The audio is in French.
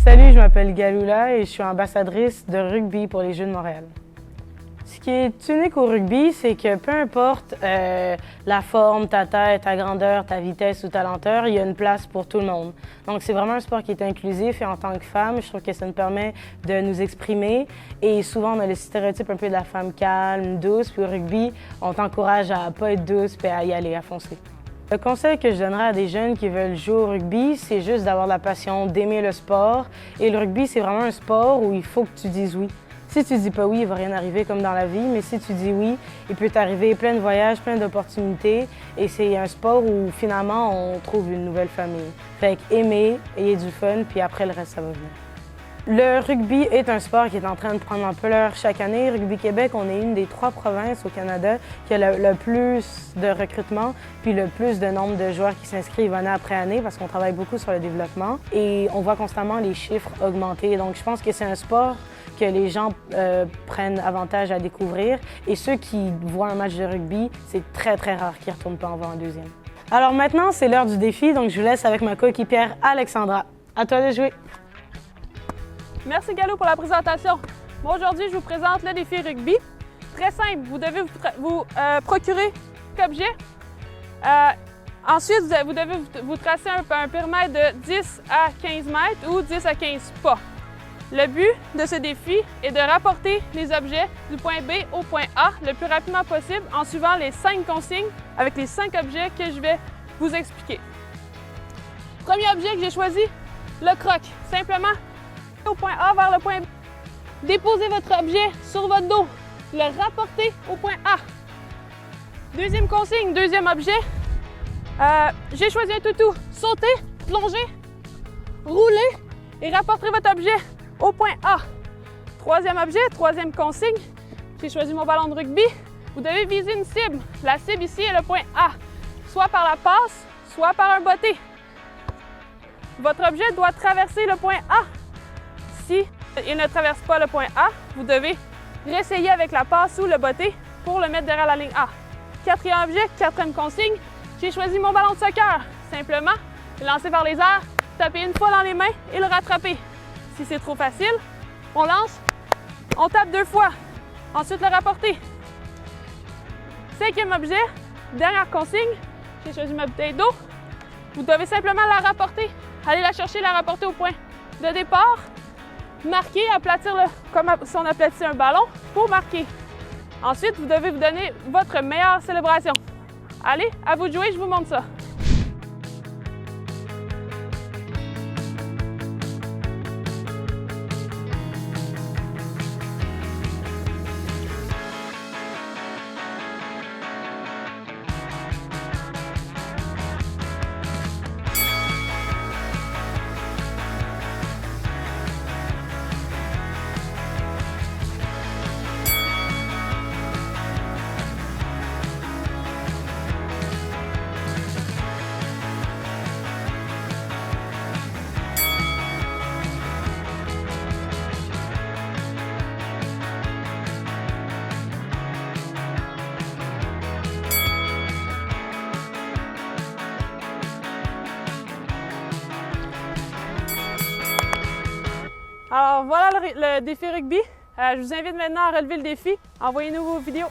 Salut, je m'appelle Galoula et je suis ambassadrice de rugby pour les Jeux de Montréal. Ce qui est unique au rugby, c'est que peu importe la forme, ta taille, ta grandeur, ta vitesse ou ta lenteur, il y a une place pour tout le monde. Donc c'est vraiment un sport qui est inclusif et en tant que femme, je trouve que ça nous permet de nous exprimer. Et souvent, on a le stéréotype un peu de la femme calme, douce, puis au rugby, on t'encourage à pas être douce puis à y aller, à foncer. Le conseil que je donnerais à des jeunes qui veulent jouer au rugby, c'est juste d'avoir la passion, d'aimer le sport. Et le rugby, c'est vraiment un sport où il faut que tu dises oui. Si tu dis pas oui, il va rien arriver comme dans la vie, mais si tu dis oui, il peut t'arriver plein de voyages, plein d'opportunités. Et c'est un sport où finalement, on trouve une nouvelle famille. Fait qu'aimer, ayez du fun, puis après le reste, ça va venir. Le rugby est un sport qui est en train de prendre ampleur chaque année. Rugby Québec, on est une des 3 provinces au Canada qui a le plus de recrutement puis le plus de nombre de joueurs qui s'inscrivent année après année parce qu'on travaille beaucoup sur le développement et on voit constamment les chiffres augmenter. Donc je pense que c'est un sport que les gens prennent avantage à découvrir et ceux qui voient un match de rugby, c'est très rare qu'ils ne retournent pas en voir un deuxième. Alors maintenant, c'est l'heure du défi, donc je vous laisse avec ma coéquipière Alexandra. À toi de jouer! Merci Gallo pour la présentation. Moi aujourd'hui, je vous présente le défi rugby. Très simple, vous devez vous procurer un objet. Ensuite, vous devez vous tracer un périmètre de 10 à 15 mètres ou 10 à 15 pas. Le but de ce défi est de rapporter les objets du point B au point A le plus rapidement possible en suivant les 5 consignes avec les 5 objets que je vais vous expliquer. Premier objet que j'ai choisi, le croc. Simplement, au point A vers le point B. Déposez votre objet sur votre dos. Le rapporter au point A. Deuxième consigne, deuxième objet. J'ai choisi un toutou. Sautez, plongez, roulez et rapportez votre objet au point A. Troisième objet, troisième consigne. J'ai choisi mon ballon de rugby. Vous devez viser une cible. La cible ici est le point A. Soit par la passe, soit par un botté. Votre objet doit traverser le point A. Si il ne traverse pas le point A, vous devez réessayer avec la passe ou le botté pour le mettre derrière la ligne A. Quatrième objet, quatrième consigne, j'ai choisi mon ballon de soccer. Simplement, le lancer par les airs, taper une fois dans les mains et le rattraper. Si c'est trop facile, on lance, on tape 2 fois, ensuite le rapporter. Cinquième objet, dernière consigne, j'ai choisi ma bouteille d'eau. Vous devez simplement la rapporter, aller la chercher, la rapporter au point de départ. Marquer, aplatir comme si on aplatissait un ballon pour marquer. Ensuite, vous devez vous donner votre meilleure célébration. Allez, à vous de jouer, je vous montre ça. Alors voilà le défi rugby. Je vous invite maintenant à relever le défi. Envoyez-nous vos vidéos.